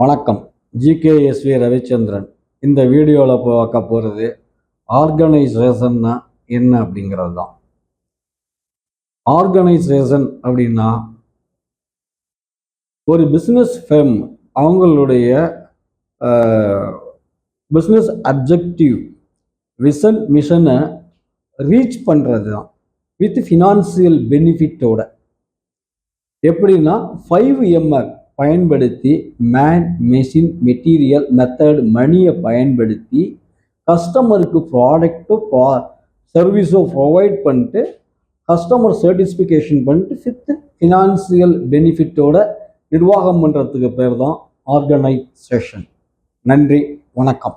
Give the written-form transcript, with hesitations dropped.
வணக்கம். ஜிகேஎஸ்வி ரவிச்சந்திரன். இந்த வீடியோவில் பார்க்க போகிறது ஆர்கனைசேஷன்னா என்ன அப்படிங்கிறது தான். ஆர்கனைசேஷன் அப்படின்னா ஒரு பிஸ்னஸ் ஃபேம் அவங்களுடைய பிஸ்னஸ் அப்ஜெக்டிவ், விஷன், மிஷனை ரீச் பண்ணுறது தான் வித் ஃபினான்சியல் பெனிஃபிட்டோட. எப்படின்னா 5MR பயன்படுத்தி மேன், மெஷின், மெட்டீரியல், மெத்தட், மணியை பயன்படுத்தி கஸ்டமருக்கு ப்ராடக்ட்டோ சர்வீஸோ ப்ரொவைட் பண்ணிட்டு கஸ்டமர் சர்டிஃபிகேஷன் பண்ணிட்டு வித் ஃபினான்சியல் பெனிஃபிட்டோட நிர்வாகம் பண்ணுறதுக்கு பேர் தான் ஆர்கனைசேஷன். நன்றி, வணக்கம்.